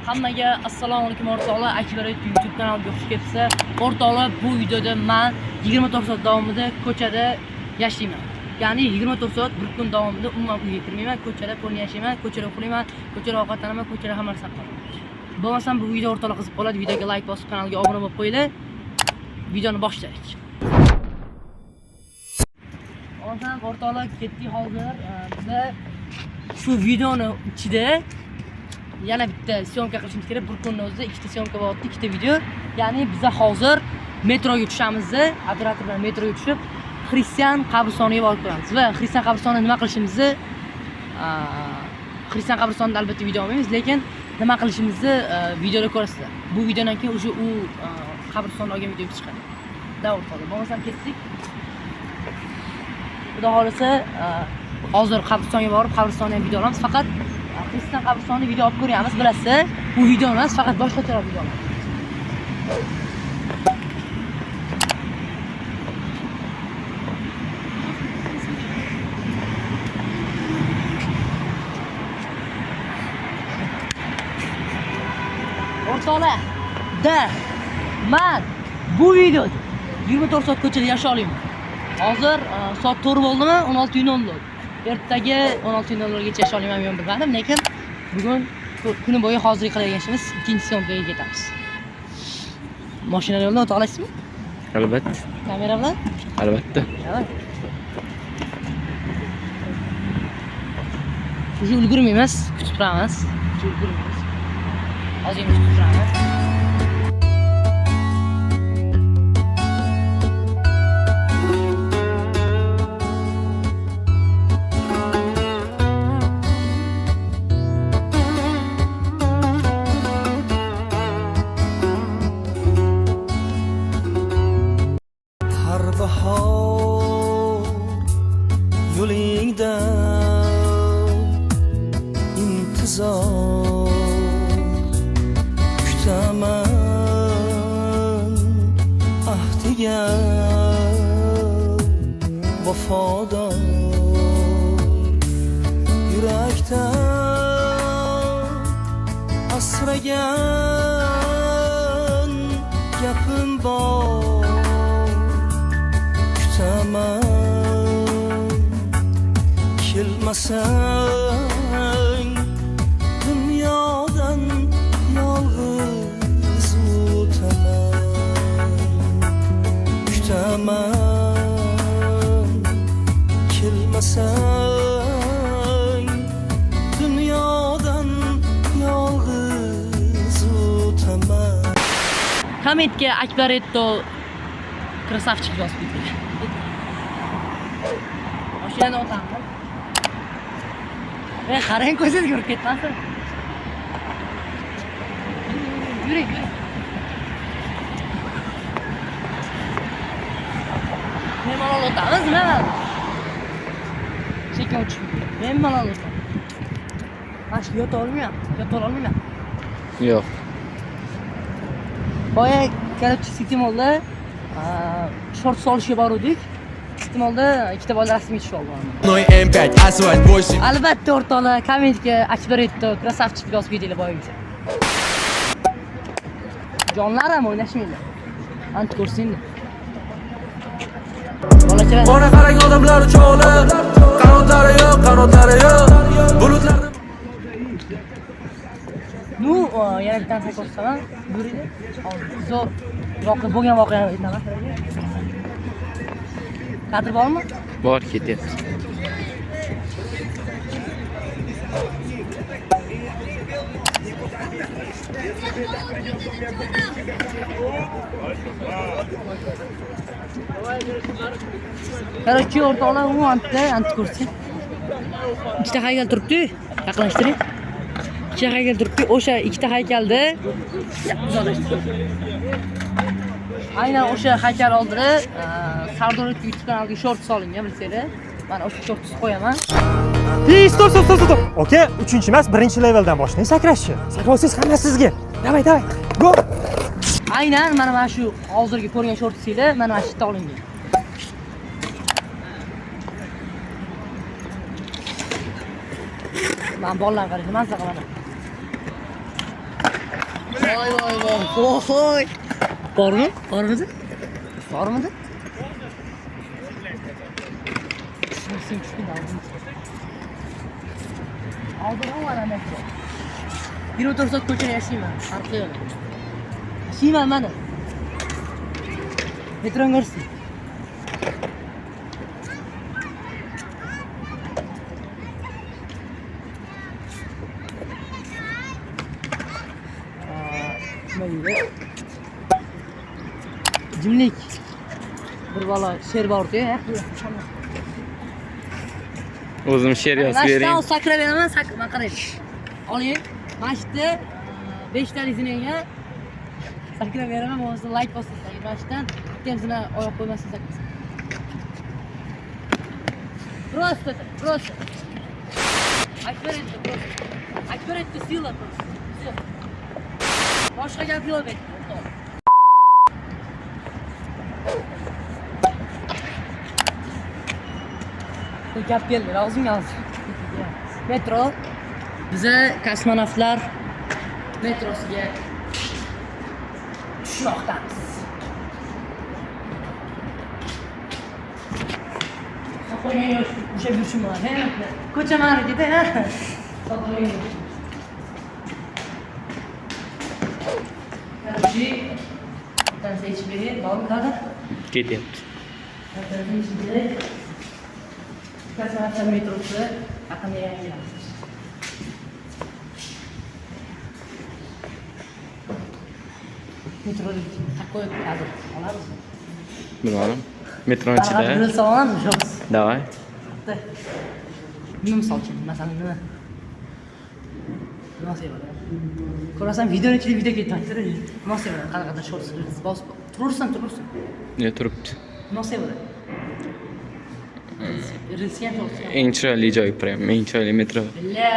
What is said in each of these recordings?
Hammaga assalomu alaykum o'rtoqlar. Akbar YouTube kanaliga xush kelibsiz. O'rtoqlar, bu videoda men 24 soat davomida ko'chada yashayman. Ya'ni 24 soat bir kun davomida umuman uyga kirmayman, ko'chada qo'lni yashayman, ko'chada uxlayman, ko'chada ovqatlanaman, ko'chada hamma narsa qilaman. Bo'lmasam bu video o'rtoqlar qiziq bo'ladi. Videoga like bosib, kanalga obuna bo'lib qo'yinglar. Videoni boshlaylik. Ondan o'rtoqlar ketdik hozir. Biza shu videoni ichida yana bitta syomka qilishimiz kerak. Bir kunning o'zida ikkita syomka bo'lyapti, ikkita video. Ya'ni biz hozir metroga tushamiz. Operator bilan metroga tushib, Xristian qabristoniga borib ko'ramiz. Va Xristian qabristonida nima qilishimizni Xristian qabristonida albatta video olmaymiz, lekin nima qilishimizni videoda ko'rasizlar. Bu videodan keyin o'sha u qabristonda olgan video chiqadi. Davr qoldi. Bo'lmasam ketdik. Xudo xolisa hozir qabristonga borib, qabristonda ham video olamiz. Faqat Xristian qabristonida video olib ko'ryapmiz, bilasizlar. Bu video emas, faqat boshqacha video olamiz. O'rtoqlar, men bu videoda 24 soat ko'chada yashay olaman. Hozir soat 4 bo'ldimi? 16:00. Ertaga 16:00 gacha yashay olamanmi yo'q bilmadim, lekin bugun kuni bo'yi hozirlik qiladigan ishimiz ikkinchi syomkaga ketamiz. Mashina yo'ldan o'ta olasizmi? Albatta. Kamera bilan? Albatta. Siz ulgurmaymiz, kutib turamiz. Ulgurmaymiz. Hozir kutib turamiz. Yo'lingda intizor kutaman, ahdiga vafodor, yurakdan asragan gapim bor, kutaman. Kelmasang dunyodan yolg'iz o'taman, kutaman. Kelmasang dunyodan yolg'iz o'taman. Kommentga Akbaretto krasavchik yozib qo'ying. Mashinadan o'tamiz. Qarang, ko'zingiz ko'rib ketmasin. Yuring. Bemalol o'tamiz, nima? Sekin o'tib. Bemalol o'tamiz. Mana yota olmayman. Yo'q. Boya kelib Sitimolda short solishga bordik. Sitimolda ikkita bola rasmiy tushib olgan. Albatta o'rtoqlar, kommentga Akbaretto krasavchik yozib qo'yinglar boyagacha. Jonlarim o'ynashmanglar. Ant ko'rsinglar. Bolachalar. Ona qarang, odamlar uchoqlar, qanotlari yo'q. Bulutlarni yana bitta narsa ko'rsataman. Yuridi. Zo'r bo'lgan voqeani aytaman. Kadr bormi? Bor, ketyapti. Короче, o'rtoqlar, u anti ko'rsin. Ikkita haykal turibdi, yaqinlashtiring. Ikkita haykal turibdi, o'sha ikkita haykalda aynan o'sha haykal oldida Sardor YouTube kanaliga short solingan, bilsanglar. Men o'sha shortni qo'yaman. Stop. Okey, 3-chi emas, 1-leveldan boshlang sakrashni. Sakraysiz hamma sizga. Davay. Go. Aynan mana shu hozirgi ko'rgan shortsinglar mana shu yerda olingan. Men bolalarga qarayman, mazza qilaman. Voy. Bormi? Bormidi? Bormidi? Oldin mana metro. 24 soat ko'chada yashayman. Farqi yo'q. Yashayman mana. Metron ko'rsin. Nima deydi? Jimlik. Bir bola sher bor-ku, O'zim she'r yozib bering. Mashdan sakrab beraman, man qarang. Oling. Mashda 5 taliziniga sakrab beraman, o'zingizga like bosasiz. Mashdan ikkamizini oyoq qo'ymasdan sakraysiz. Просто. Akbaretda sila просто. Всё. Boshqa gap yo'q bet. Gap keldi, og'zingga olsin. Metro. Biza kosmonavtlar metrosiga tushmoqdamiz. O'sha yurishim bor, ko'cha marigida, Короче, tansa ichib bering, bormi hozir? Ketyapti. Tansa ichib bering. Kosmonavtlar metrosi haqida yangilanadi. Metroda такой kadr olamizmi? Bilmadim. Metron ichida. Rilsa olamizmi, yo'q? Davay. Nima misol uchun, masalan nima? Nima bo'ladi? Ko'rasan videoni ichida video ketyapti. Nima bo'ladi? Qanaqadir shorts bosib turursan. Ne turibdi? Nima bo'ladi? Rilsa ham shorts. Eng chiroyli joy prям, eng chiroyli metro. La.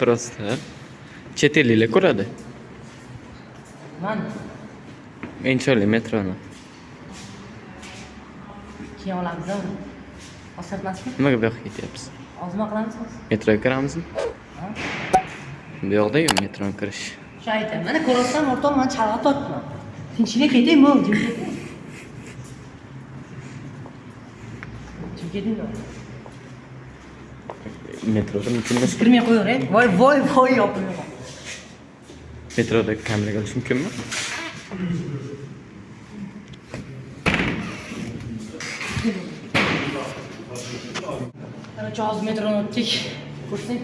Просто chet elliklar ko'radi. Mana Eng chiroyli metroni. keyin olamiz-a. Osatmasmi? Nimaga bu yoqqa ketyapmiz? Ozma qilamizmi? Metroga kiramizmi? Ha? Bu yoqda-yu metroga kirish. Shu aytaman. Mana ko'rasam, o'rtoq, men chalg'ib totdim. Tinchlik ketaymi, jim ketaymi? Jim ketaymi? Metroda mumkinmi? Kirmay qo'yaver. Voy, yopilib. Metroda kamera qilish mumkinmi? Qanacha hozir metroni o'tdik. Ko'rsang.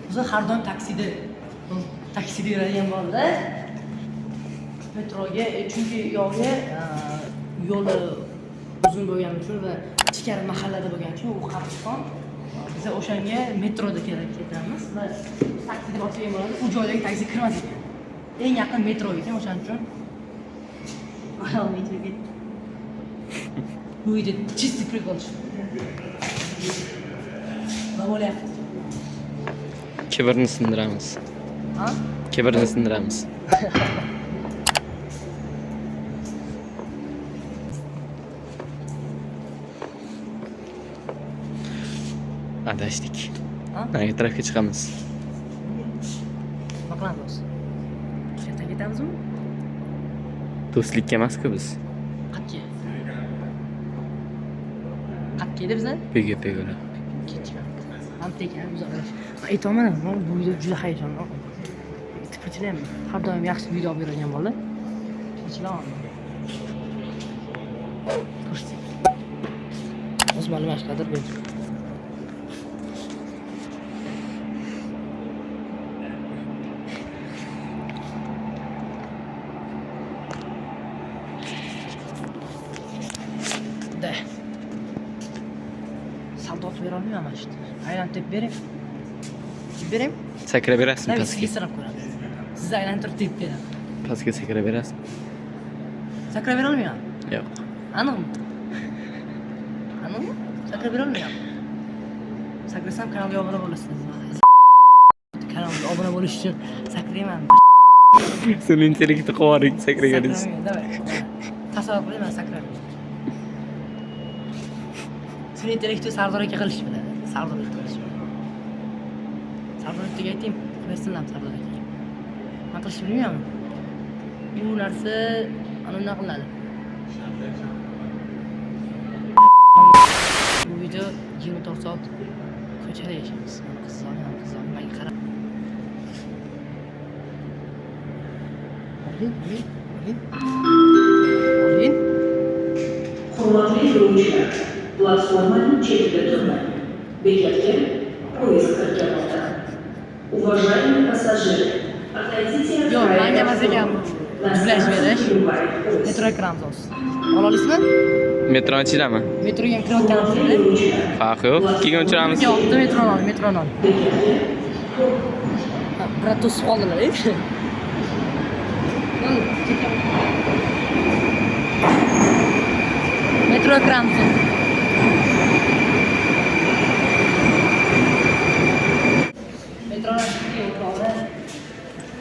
O'zi har doim taksida yuradigan bo'ldi. Metroga, chunki yo'li yo'li uzun bo'lgani uchun va ichkari mahallada bo'lgani uchun u qabriston. Biz o'shanga metroda kerak ketamiz va taksida boshlagan bo'ladi. U joydagi taksi kirmas ekan. Eng yaqin metro ekan, o'shaning uchun metroga bu ide чистый прикол. Nima bo'lyapti? Kibrni sindiramiz. Ha? Kibrni sindiramiz. Adashdik. Ha? Nega tarafga chiqamiz? Nima qilamiz? Qayerga ketamizmi? Do'stlikka emas-ku biz. Qayerga? Qayerga edi bizlar? Pega. Antekan uzoqlash. Aytaman, men bu video juda hayajonli. Tipirchilar har doim yaxshi video olib beradigan bola. Tipirchilar. Ko'rsin. O'z ma'lumot qadr berdi. Da. Savdo qilib bera olmayman mana shu. Aylantirib bering. Bering. Sakrab berasizmi pastga? Sizga sinab ko'ramiz. Sizni aylantirib deb beraman. Pastga sakrab berasizmi? Sakrab bera olmayman. Yo'q. Aniqmi? Sakrab bera olmayman. Sakrasam kanalga obuna bo'lasiz. Kanalga obuna bo'lish uchun sakrayman. Seni intellekti qo'varing sakraganingiz. Davay. Tasavvur qiling, men sakrayman. Seni intellekti Sardor aka qilish biladi. Sardor aka qilish. Sardor akaga ayting, qo'ysinlar Sardor akaga. Men qilishni bilmayman. Bu narsa ana bunday qilinadi. Bu video 24 soat ko'chada yashaymiz. Qizlar menga qarab. Oling. Hurmatli yo'lovchilar, platformaning chetida turmang. Bekatga poyezd kirmoqda. Уважаемые пассажиры, отойдите от Yo'q, menga emas ekan. Dublaj berish. Metro ekran bo'lsin. Ola olasizmi? Metro ichidami? Metroga ham kirayotganimizda. Farqi yo'q. Keyin o'chiramiz. Yo'q, metroni ol. Biroz to'sib qoldilar. Metro ekran.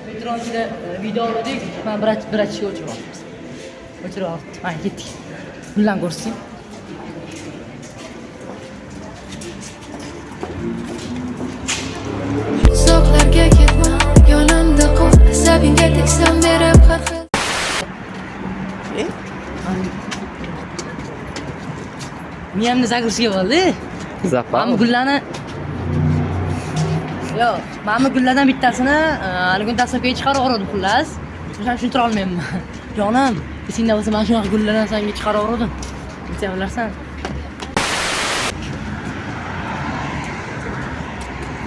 Metro ichida video oldik. Men bir kishi o'chirib oldim. O'chirib oldim. Mana ketdik. Bundan ko'rsin. Uzoqlarga ketma, yonimda qol, asabingga tegsam berib har xil. Miyamni zagrishga bo'ldi. Zappa. Mana gullarni yo'q, mana gullardan bittasini hali kun tasavvurga chiqarib yubordim xullas. O'shani tushuntira olmayman. Jonim, esingda bo'lsa mana shunaqa gullardan senga chiqarib yubordim. Sen bilarsan.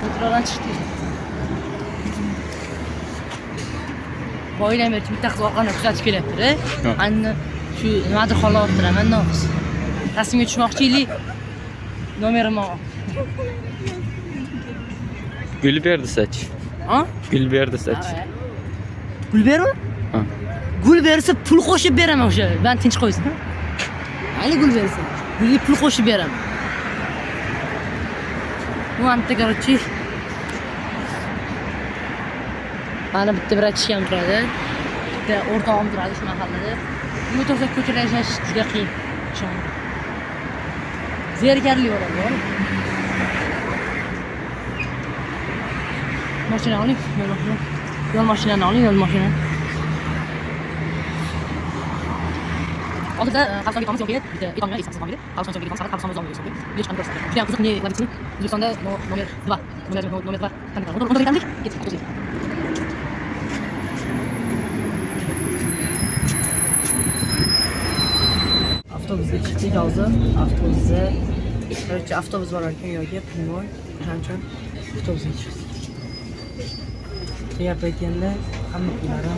Metrodan chiqdik. Boydan beri bitta qiz orqani kuzatib kelyapti-da. Anni shu nimadir xolayaptilar, menda o'z. Rasmga tushmoqchilik. Nomerim ol. Gul berdi soch. Ha? Gul berdi soch. Gul bermi? Ha. Gul bersa pul qo'shib beraman o'sha. Ben tinch qo'ysin. Ayni gul bersa, gulga pul qo'shib beraman. Bu anta короче. Mana bitta bratishkam turadi. Bitta o'rtog'im turadi shu mahallada. Bu to'sa ko'chada yashash juda qiyin. Ishondim. Zerikarli bo'ladi. Mashina oling, yo'l mashinani oling, yo'l mashinani. Oldida Qozog'istonga tomon yo'q edi. Bitta betonga esa tomon edi. Qozog'istonga tomon, Qozog'istonga tomon yo'q edi. Bilish qanday bo'lsa. Juda qiziq, ne vazifasi? O'zbekistonda nomer 2. Nomer 2. Qanday bo'ladi? Unda ekandik. Ketdik. Avtobusga chiqdik hozir. Avtobusda короче avtobus bor ekan yo'lga, Primoy, Qanchon avtobusga chiqdik. Tayyor paytganda hamma pullari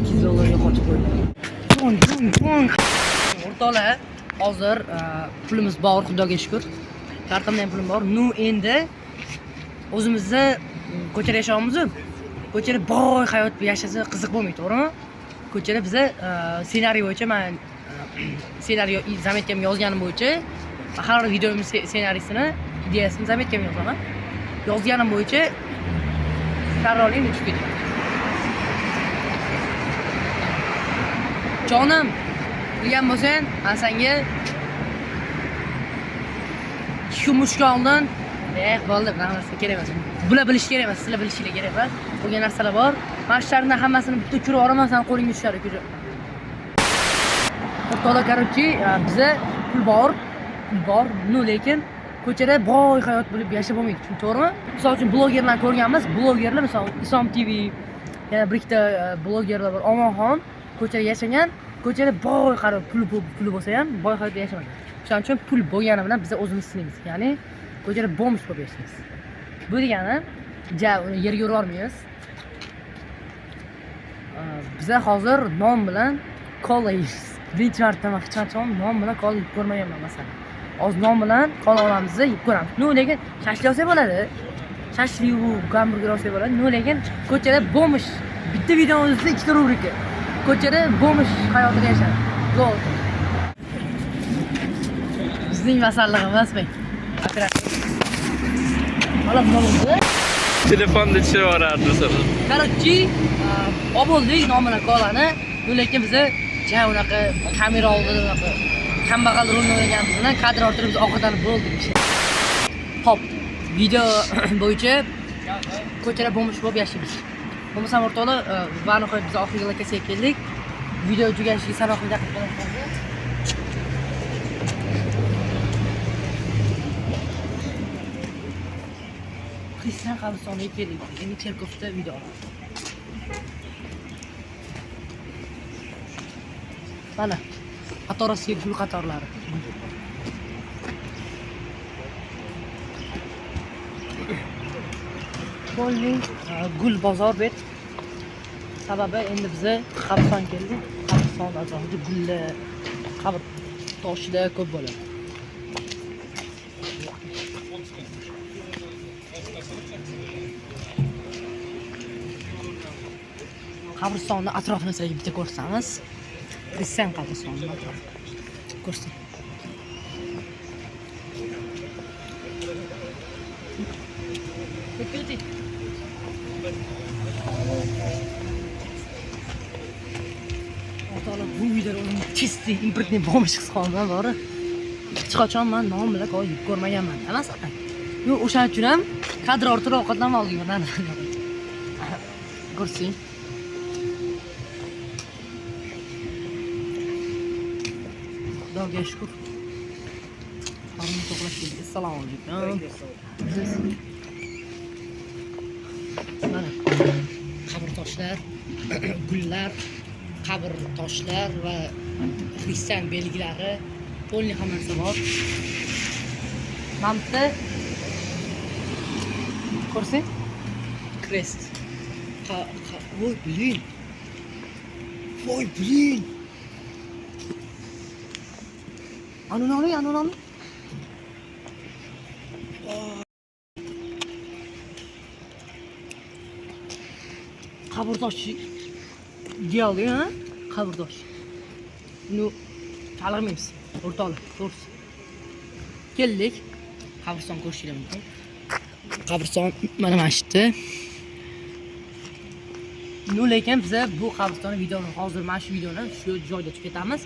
$2 yo'qotib qo'ydim. O'rtoqlar, hozir pulimiz bor, Xudoga shukr. Kartamda ham pulim bor. Nu endi o'zimizda ko'chada yashayapmiz. Ko'chada boy hayot yashasa qiziq bo'lmaydi, to'g'rimi? Ko'chada biza ssenariy bo'yicha men ssenariy zametkamga yozganim bo'yicha har videomiz ssenariysini, ideyasini zametkamga yozaman. Yozganim bo'yicha qarorning chiqib ketdi. Jonim, bilgan bo'lsang, men senga 2 kun mushka oldin, bo'ldi, bu narsa kerak emas. Bular bilish kerak emas, sizlar bilishinglar kerak emas. Bo'lgan narsalar bor. Mana shularning hammasini bitta tushirib yuboraman, sen qo'lingga tushadi ko'cha. To'g'ri, короче, bizda pul bor, no lekin ko'chada boy hayot bo'lib yashab bo'lmaydi. To'g'rimi? Misol uchun blogerlarni ko'rganmiz, blogerlar misol Isom TV, yana bir ikkita blogerlar bor. Omonxon ko'chada yashagan, ko'chada boy qarab puli bo'lsa ham boy hayot yashamagan. Shuning uchun pul bo'lgani bilan biz o'zimiz sinamiz. Ya'ni ko'chada bomsh bo'lib yashaymiz. Bu degani, uni yerga urib olmaymiz. Biz hozir non bilan kola yeymiz. Birinchi marta hech qachon non bilan kola yeb ko'rmaganman masalan. Hozir non bilan kola olamiz, yeb ko'ramiz. No lekin shashlik olsa bo'ladi. Shashlik u hamburger olsa bo'ladi. No lekin ko'chada bomsh. Bitta videomizda 2 ta rubrika. Ko'chada bomsh hayotida yashadi. Zo'r. Bizning masallig'imiz bu. Operatsiya. Mana nima bo'ldi? Telefonda tushirib yuborardi sana. Короче, oldik non bilan kolani. Lekin biz unaqa kamera oldida unaqa kambag'al rolni o'ynaganimiz bilan kadr ortida biz ovqatlanib bo'ldik. Hop, video bo'yicha ko'chada bomsh bo'lib yashaymiz. Bo'lmasam o'rtoqlar, va nihoyat biz oxirgi lokatsiyaga keldik. Video tugashiga sanoqli daqiqalar qoldi. Xristian qabristoniga keldik. Endi cherkovda video olamiz. Mana qatorasiga gul qatorlari. Polning gul bozor bet. Sababi endi biza qabriston keldik. Qabriston atrofida gullar, qabr toshida ko'p bo'ladi. Qabristonni atrofini sizlarga bitta ko'rsatamiz. Xristian qabristoni atrofi. Ko'rsin. O'rtoqlar, bu videoda uning чистый импортный bomba chiqsa bor. Hech qachon men nom bilan qo'yib ko'rmaganman. Masalan, yo'q o'shaning uchun ham kadr ortida ovqatdan olganman. Ko'rsing. Xudoga shukr. Qorni to'qlash keldi. Assalomu alaykum. Mana qabr toshlar, gullar, qabr toshlar va xristian belgilari, polni hammasi bor. Mamta ko'rsang, crest. Voy, blin. Voy, blin. Anonali. Qabrtosh geldi, ha? Qabrtosh. Buni chalg'maymiz. O'rtoqlar, ko'rsin. Keldik. Qabriston ko'rishinglar mumkin. Qabriston mana shu yerda. Lekin biz bu qabriston videoni hozir mana shu videoni shu joyda tugatamiz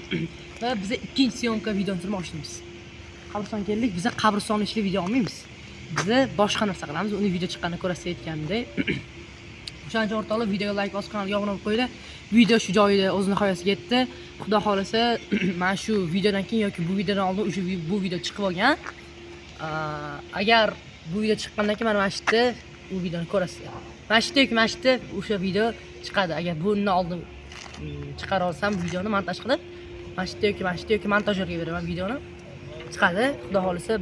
va biz ikkinchi syomka videoni turmoqchimiz. Qabriston keldik, biz qabriston ichida video olmaymiz. Biz boshqa narsa qilamiz, uni video chiqqanini ko'rasiz aytgandek. O'shaning uchun o'rtoqlar videoga like bosib kanalga obuna bo'lib qo'yinglar. Video shu joyida o'z nihoyasiga yetdi. Xudo xolasa, mana shu videodan keyin yoki bu videodan oldin o'sha bu video chiqib olgan. Agar bu video chiqqandan keyin mana shu yerda bu videoni ko'rasiz. Mana shu yerda o'sha video chiqadi. Agar bundan oldin chiqara olsam videoni montaj qilib, mana shu yerda montajyorga beraman videoni. Chiqadi. Xudo xolasa,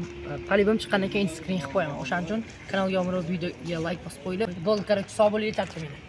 polibom chiqqandan keyin screen qilib qo'yaman. O'shaning uchun kanalga obuna bo'lib videoga like bosib qo'yinglar. Bo'ldi, kerak sog' bo'linglar, tartibinglar.